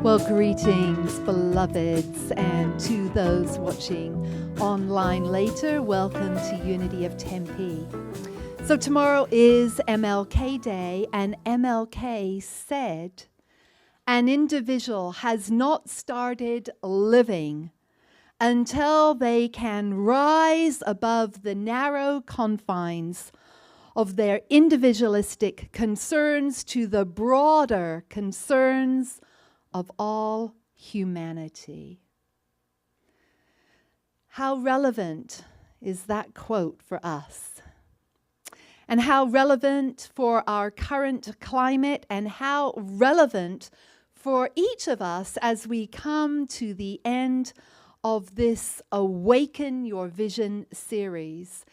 Well, greetings, beloveds, and to those watching online later, welcome to Unity of Tempe. So tomorrow is MLK Day, and MLK said, an individual has not started living until they can rise above the narrow confines of their individualistic concerns to the broader concerns of all humanity. How relevant is that quote for us? And how relevant for our current climate, and how relevant for each of us as we come to the end of this Awaken Your Vision series.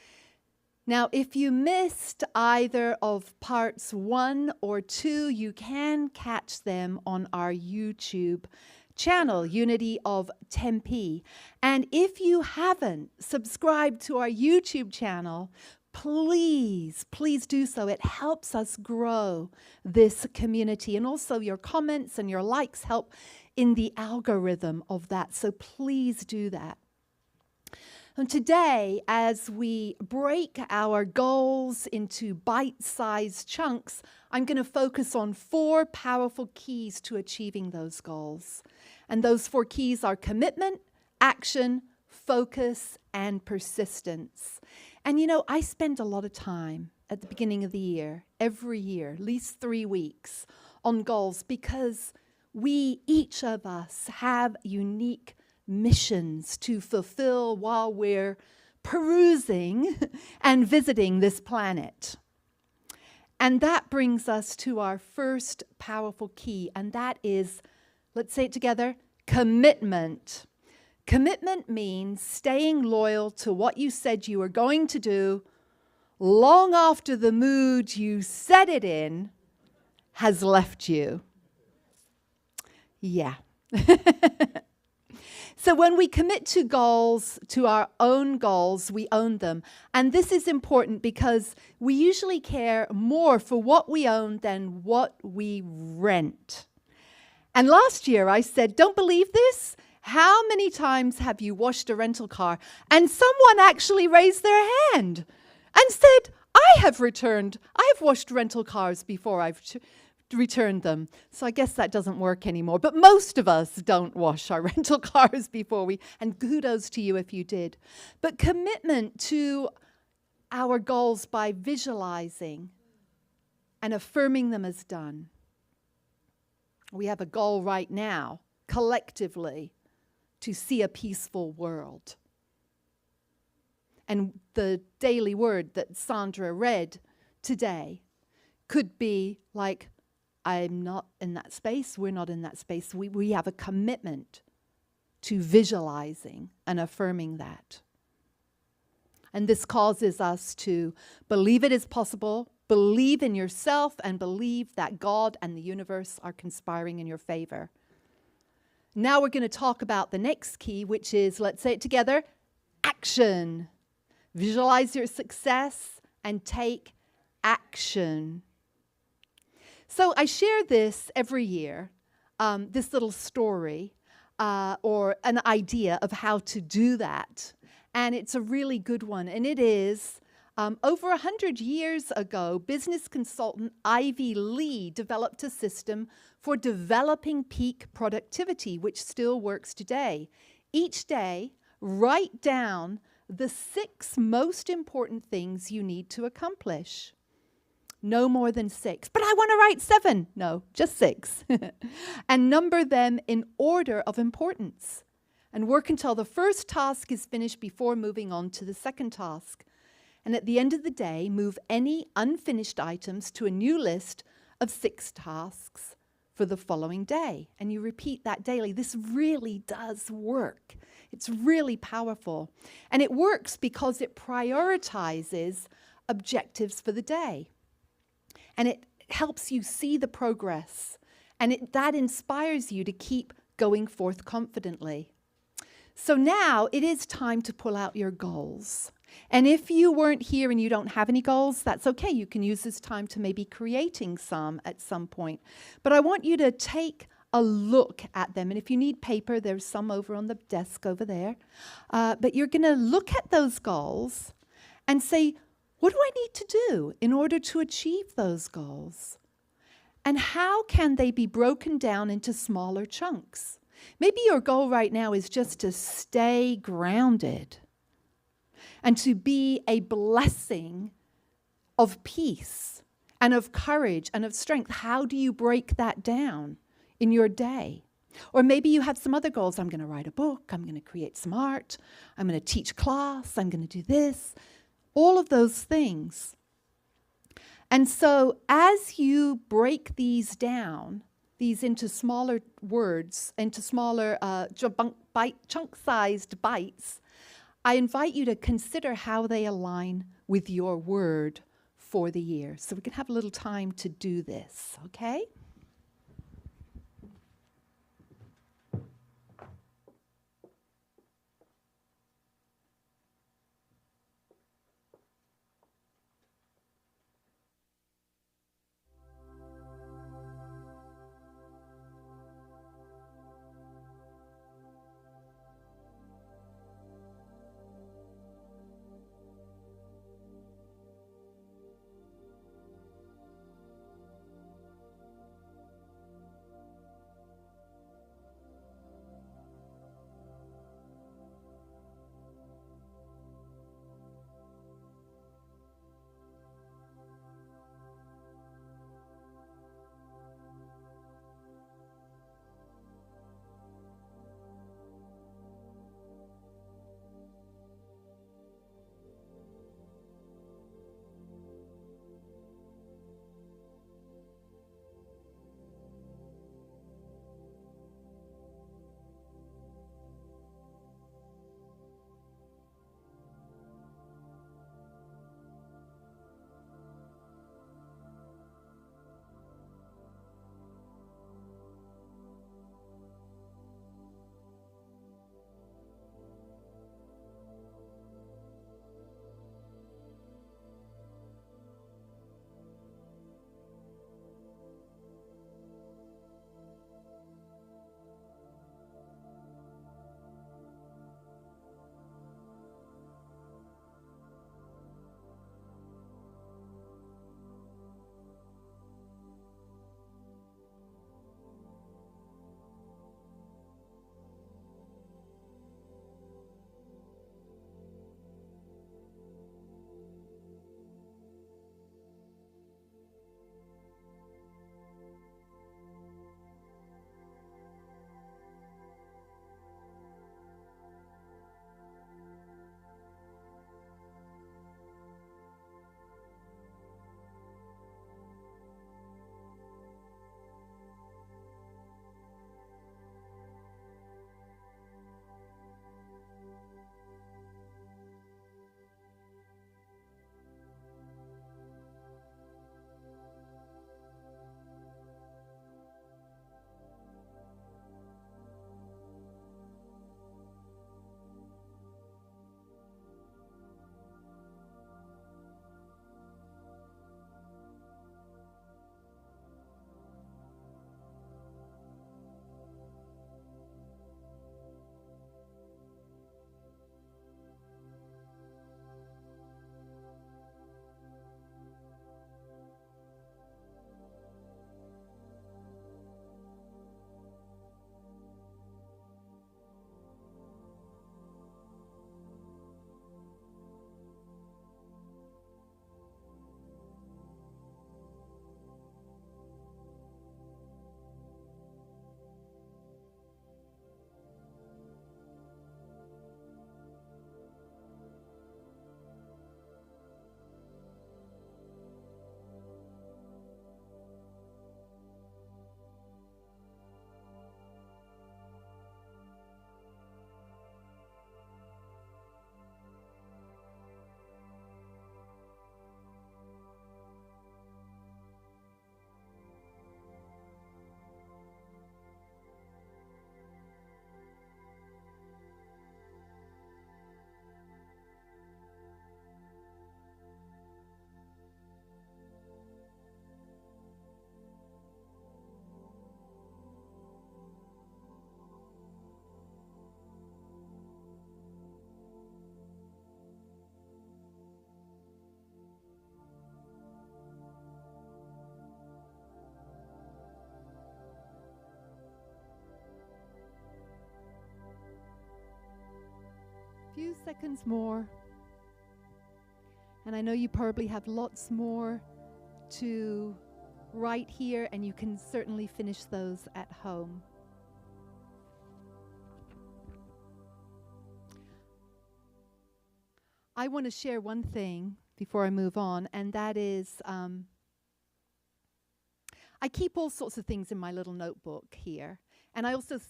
Now, if you missed either of parts 1 or 2, you can catch them on our YouTube channel, Unity of Tempe. And if you haven't subscribed to our YouTube channel, please do so. It helps us grow this community. And also your comments and your likes help in the algorithm of that. So please do that. And today, as we break our goals into bite-sized chunks, I'm going to focus on 4 powerful keys to achieving those goals. And those 4 keys are commitment, action, focus, and persistence. And you know, I spend a lot of time at the beginning of the year, every year, at least 3 weeks, on goals, because we, each of us, have unique missions to fulfill while we're perusing and visiting this planet. And that brings us to our first powerful key, and that is, let's say it together, commitment. Commitment means staying loyal to what you said you were going to do long after the mood you set it in has left you. Yeah. So when we commit to goals, to our own goals, we own them. And this is important because we usually care more for what we own than what we rent. And last year I said, don't believe this? How many times have you washed a rental car? And someone actually raised their hand and said, I have washed rental cars before, I've returned them. So I guess that doesn't work anymore. But most of us don't wash our rental cars before and kudos to you if you did. But commitment to our goals by visualizing and affirming them as done. We have a goal right now, collectively, to see a peaceful world. And the daily word that Sandra read today could be like, I'm not in that space, we're not in that space. We have a commitment to visualizing and affirming that. And this causes us to believe it is possible, believe in yourself, and believe that God and the universe are conspiring in your favor. Now we're going to talk about the next key, which is, let's say it together, action. Visualize your success and take action. So I share this every year, this little story or an idea of how to do that. And it's a really good one. And it is, over 100 years ago, business consultant Ivy Lee developed a system for developing peak productivity, which still works today. Each day, write down the 6 most important things you need to accomplish. No more than 6. But I want to write 7. No, just 6. And number them in order of importance. And work until the first task is finished before moving on to the second task. And at the end of the day, move any unfinished items to a new list of 6 tasks for the following day. And you repeat that daily. This really does work. It's really powerful. And it works because it prioritizes objectives for the day. And it helps you see the progress. And that inspires you to keep going forth confidently. So now it is time to pull out your goals. And if you weren't here and you don't have any goals, that's okay. You can use this time to maybe creating some at some point. But I want you to take a a look at them. And if you need paper, there's some over on the desk over there. But you're going to look at those goals and say, what do I need to do in order to achieve those goals? And how can they be broken down into smaller chunks? Maybe your goal right now is just to stay grounded and to be a blessing of peace and of courage and of strength. How do you break that down in your day? Or maybe you have some other goals. I'm going to write a book. I'm going to create some art. I'm going to teach class. I'm going to do this. All of those things. And so as you break these down, these into smaller words, into smaller chunk-sized bites, I invite you to consider how they align with your word for the year. So we can have a little time to do this, okay? seconds more. And I know you probably have lots more to write here, and you can certainly finish those at home. I want to share one thing before I move on, and that is I keep all sorts of things in my little notebook here. And I also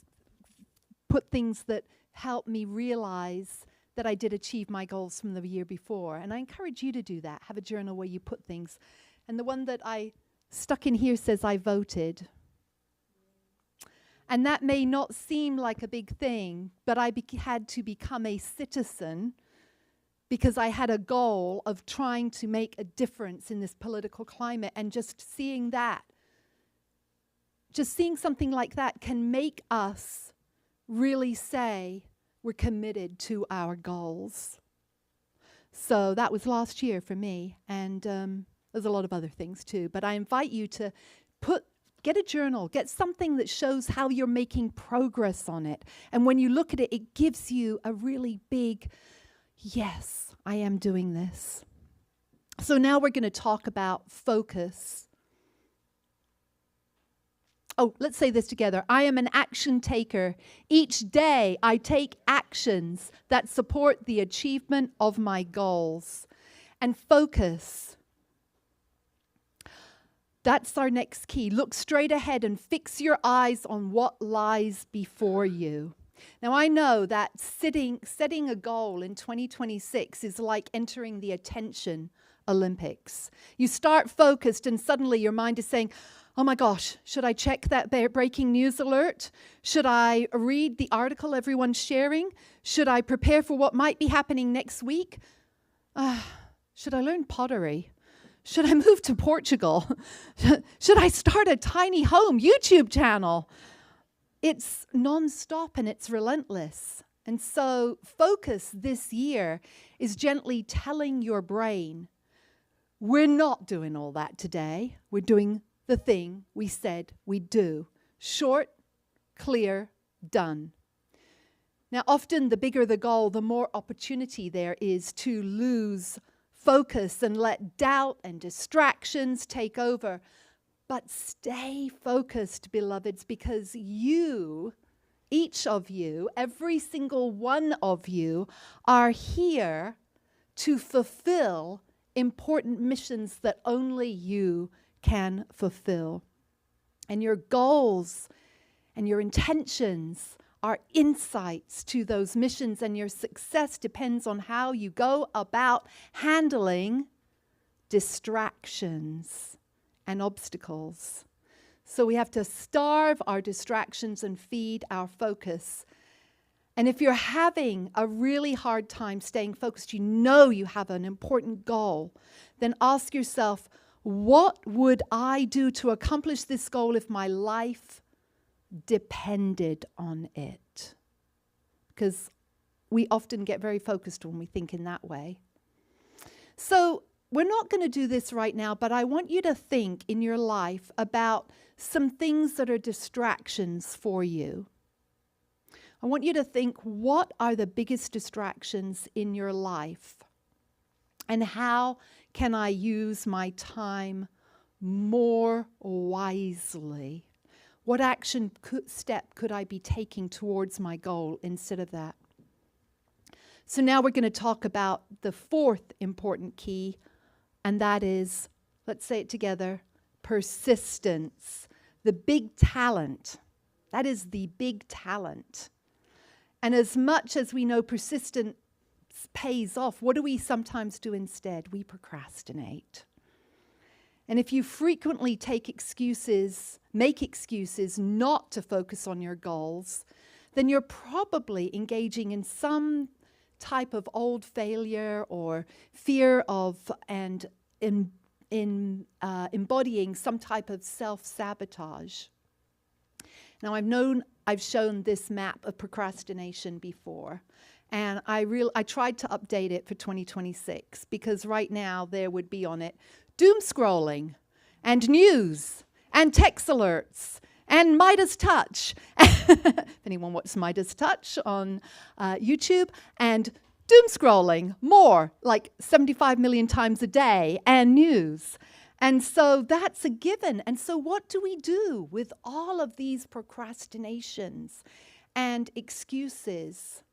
put things that help me realize that I did achieve my goals from the year before. And I encourage you to do that. Have a journal where you put things. And the one that I stuck in here says, I voted. And that may not seem like a big thing, but I had to become a citizen because I had a goal of trying to make a difference in this political climate. And just seeing that, just seeing something like that can make us really say we're committed to our goals. So that was last year for me, and there's a lot of other things too. But I invite you to get a journal, get something that shows how you're making progress on it. And when you look at it, it gives you a really big, yes, I am doing this. So now we're going to talk about focus. Oh, let's say this together. I am an action taker. Each day I take actions that support the achievement of my goals. And focus. That's our next key. Look straight ahead and fix your eyes on what lies before you. Now, I know that setting a goal in 2026 is like entering the attention Olympics. You start focused and suddenly your mind is saying, oh my gosh, should I check that breaking news alert? Should I read the article everyone's sharing? Should I prepare for what might be happening next week? Should I learn pottery? Should I move to Portugal? Should I start a tiny home YouTube channel? It's nonstop and it's relentless. And so focus this year is gently telling your brain, we're not doing all that today. We're doing the thing we said we'd do. Short, clear, done. Now, often the bigger the goal, the more opportunity there is to lose focus and let doubt and distractions take over. But stay focused, beloveds, because you, each of you, every single one of you, are here to fulfill important missions that only you can fulfill. And your goals and your intentions are insights to those missions, and your success depends on how you go about handling distractions and obstacles. So we have to starve our distractions and feed our focus. And if you're having a really hard time staying focused, you know you have an important goal, then ask yourself, what would I do to accomplish this goal if my life depended on it? Because we often get very focused when we think in that way. So we're not going to do this right now, but I want you to think in your life about some things that are distractions for you. I want you to think, what are the biggest distractions in your life? And how can I use my time more wisely? What step could I be taking towards my goal instead of that? So now we're going to talk about the fourth important key, and that is, let's say it together, persistence. The big talent. That is the big talent. And as much as we know persistence pays off, what do we sometimes do instead? We procrastinate. And if you frequently make excuses not to focus on your goals, then you're probably engaging in some type of old failure or fear of and embodying some type of self-sabotage. Now, I've shown this map of procrastination before, and I tried to update it for 2026 because right now there would be on it doom scrolling and news and text alerts and Midas Touch. If anyone watches Midas Touch on YouTube, and doom scrolling more, like 75 million times a day, and news. And so that's a given. And so what do we do with all of these procrastinations and excuses?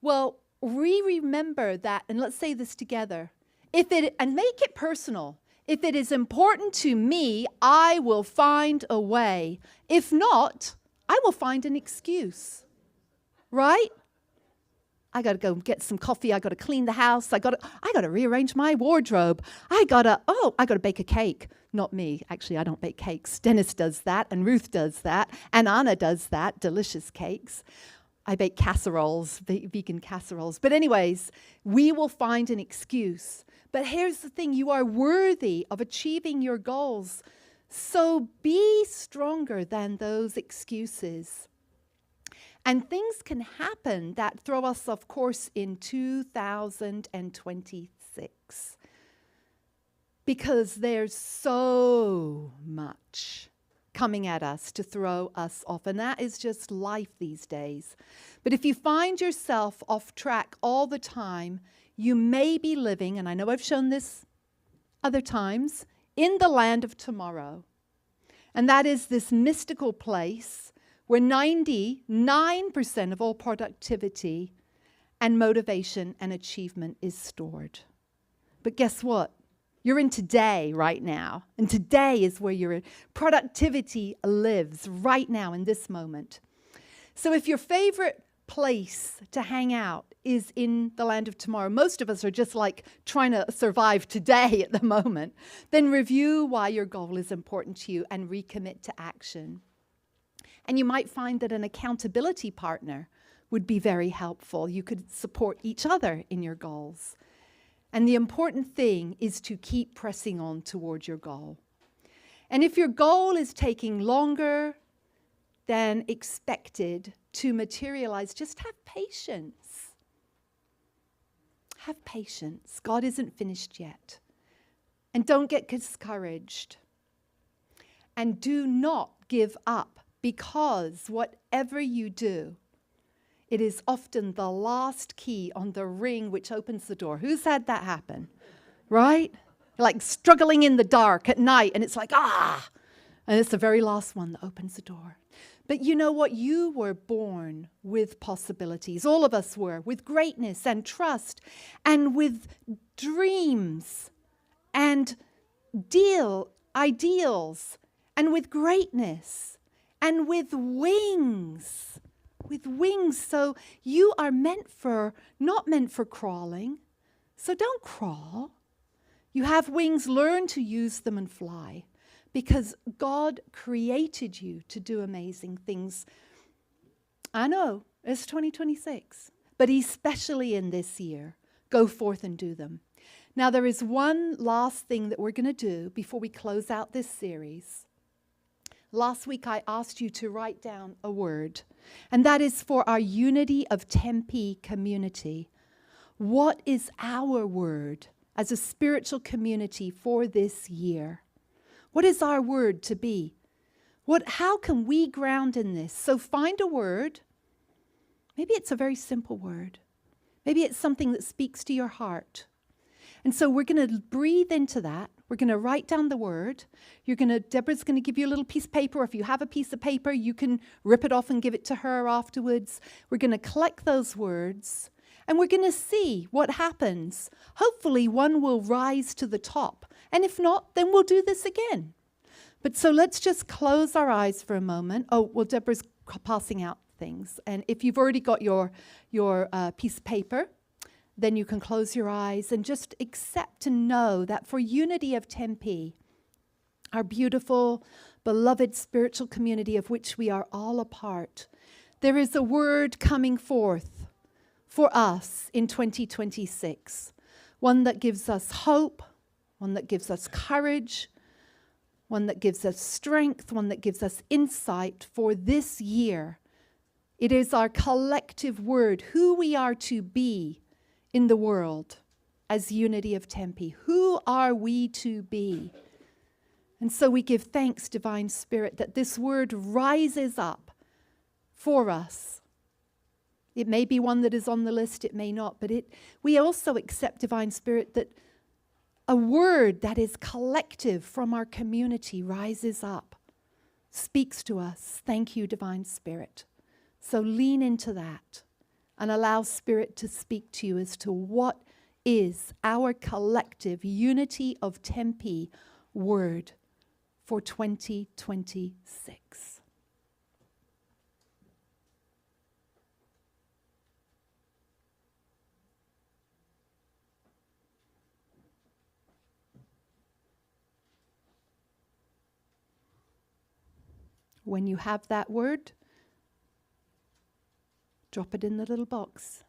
Well, we remember that, and let's say this together. And make it personal. If it is important to me, I will find a way. If not, I will find an excuse. Right? I got to go get some coffee. I got to clean the house. I got to rearrange my wardrobe. I got to bake a cake. Not me. Actually, I don't bake cakes. Dennis does that, and Ruth does that, and Anna does that. Delicious cakes. I bake casseroles, vegan casseroles. But anyways, we will find an excuse. But here's the thing. You are worthy of achieving your goals. So be stronger than those excuses. And things can happen that throw us off course in 2026. Because there's so much coming at us to throw us off. And that is just life these days. But if you find yourself off track all the time, you may be living, and I know I've shown this other times, in the land of tomorrow. And that is this mystical place where 99% of all productivity and motivation and achievement is stored. But guess what? You're in today right now. And today is where your productivity lives right now in this moment. So if your favorite place to hang out is in the land of tomorrow, most of us are just like trying to survive today at the moment, then review why your goal is important to you and recommit to action. And you might find that an accountability partner would be very helpful. You could support each other in your goals. And the important thing is to keep pressing on towards your goal. And if your goal is taking longer than expected to materialize, just have patience. Have patience. God isn't finished yet. And don't get discouraged. And do not give up, because whatever you do, it is often the last key on the ring which opens the door. Who's had that happen? Right? Like struggling in the dark at night, and it's like, and it's the very last one that opens the door. But you know what? You were born with possibilities. All of us were, with greatness and trust and with dreams and ideals and with greatness and with wings. With wings. So you are not meant for crawling. So don't crawl. You have wings, learn to use them and fly. Because God created you to do amazing things. I know, it's 2026. But especially in this year, go forth and do them. Now there is one last thing that we're going to do before we close out this series. Last week I asked you to write down a word, and that is for our Unity of Tempe community. What is our word as a spiritual community for this year? What is our word to be? How can we ground in this? So find a word. Maybe it's a very simple word. Maybe it's something that speaks to your heart. And so we're going to breathe into that. We're going to write down the word. Deborah's going to give you a little piece of paper. Or if you have a piece of paper, you can rip it off and give it to her afterwards. We're going to collect those words, and we're going to see what happens. Hopefully, one will rise to the top. And if not, then we'll do this again. But so let's just close our eyes for a moment. Oh, well, Deborah's passing out things. And if you've already got your piece of paper, then you can close your eyes and just accept and know that for Unity of Tempe, our beautiful, beloved spiritual community of which we are all a part, there is a word coming forth for us in 2026. One that gives us hope, one that gives us courage, one that gives us strength, one that gives us insight for this year. It is our collective word, who we are to be in the world as Unity of Tempe. Who are we to be? And so we give thanks, Divine Spirit, that this word rises up for us. It may be one that is on the list, it may not, but we also accept, Divine Spirit, that a word that is collective from our community rises up, speaks to us. Thank you, Divine Spirit. So lean into that and allow Spirit to speak to you as to what is our collective unity of Tempe word for 2026. When you have that word, drop it in the little box.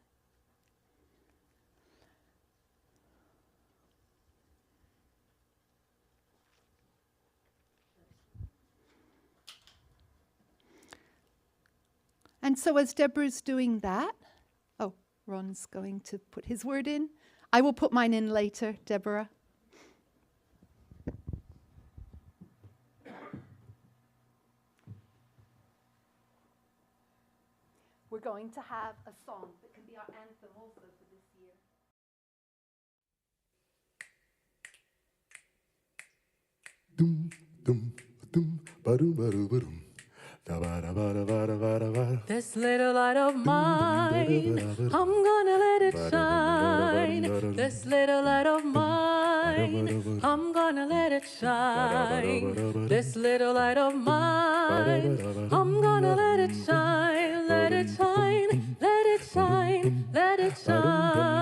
And so as Deborah's doing that, Ron's going to put his word in. I will put mine in later, Deborah. We're going to have a song that can be our anthem also for this year. Dum dum dum ba-dum ba-dum ba-dum. This little light of mine, I'm gonna let it shine. This little light of mine, I'm gonna let it shine. This little light of mine, I'm gonna let it shine. Let it shine, let it shine, let it shine.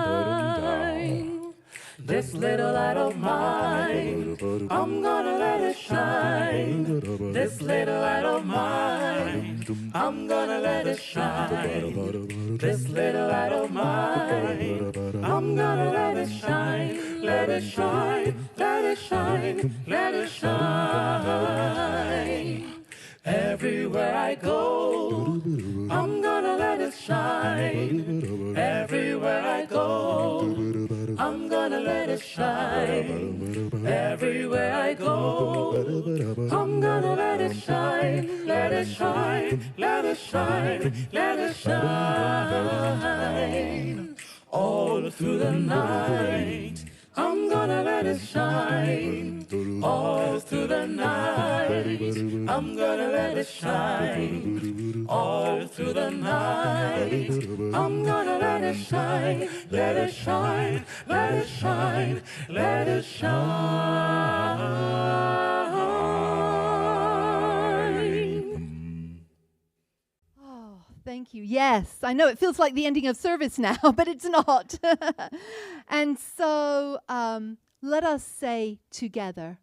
This little light of mine, I'm gonna let it shine. This little light of mine, I'm gonna let it shine. This little light of mine, I'm gonna let it shine. Let it shine, let it shine, let it shine. Everywhere I go, I'm gonna let it shine. Everywhere I go, I'm gonna let it shine. Everywhere I go, I'm gonna let it shine. Let it shine, let it shine, let it shine. All through the night, I'm gonna let it shine. All through the night, I'm gonna let it shine. All through the night, I'm gonna let it shine. Let it shine, let it shine, let it shine. Oh, thank you. Yes, I know it feels like the ending of service now, but it's not. And so let us say together,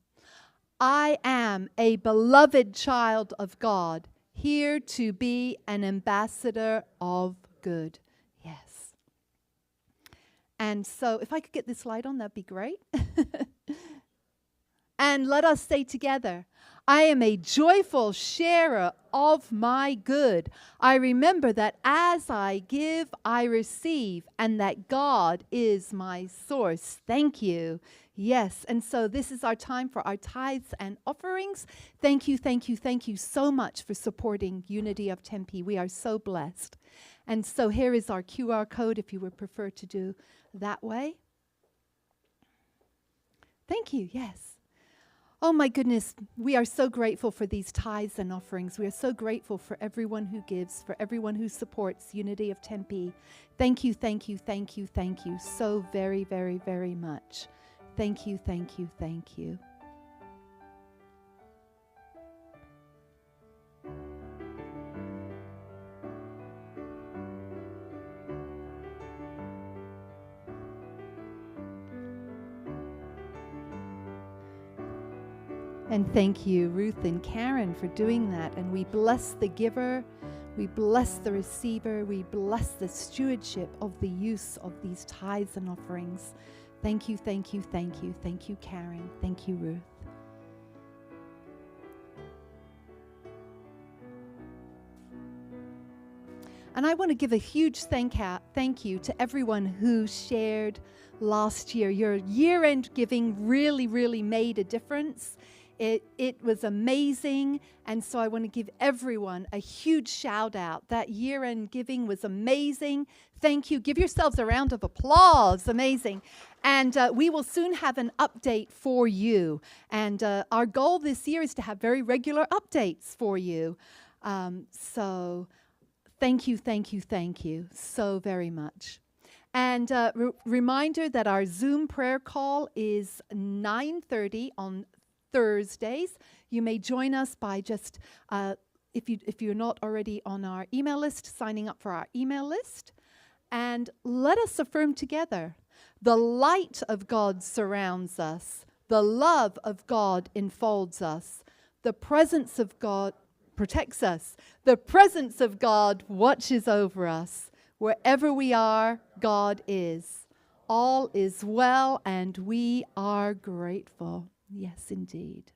I am a beloved child of God, here to be an ambassador of good. Yes. And so if I could get this light on, that'd be great. And let us say together, I am a joyful sharer of my good. I remember that as I give, I receive, and that God is my source. Thank you. Yes, and so this is our time for our tithes and offerings. Thank you, thank you, thank you so much for supporting Unity of Tempe. We are so blessed. And so here is our QR code if you would prefer to do that way. Thank you, yes. Oh my goodness, we are so grateful for these tithes and offerings. We are so grateful for everyone who gives, for everyone who supports Unity of Tempe. Thank you, thank you, thank you, thank you so very, very, very much. Thank you, thank you, thank you. And thank you, Ruth and Karen, for doing that. And we bless the giver, we bless the receiver, we bless the stewardship of the use of these tithes and offerings. Thank you, thank you, thank you. Thank you, Karen. Thank you, Ruth. And I want to give a huge thank you to everyone who shared last year. Your year-end giving really, really made a difference It was amazing, and so I want to give everyone a huge shout out. That year-end giving was amazing. Thank you. Give yourselves a round of applause. Amazing. And we will soon have an update for you. And our goal this year is to have very regular updates for you. So thank you so very much. And reminder that our Zoom prayer call is 9:30 on Thursdays. You may join us by just, if you're not already on our email list, signing up for our email list. And let us affirm together, the light of God surrounds us. The love of God enfolds us. The presence of God protects us. The presence of God watches over us. Wherever we are, God is. All is well, and we are grateful. Yes, indeed.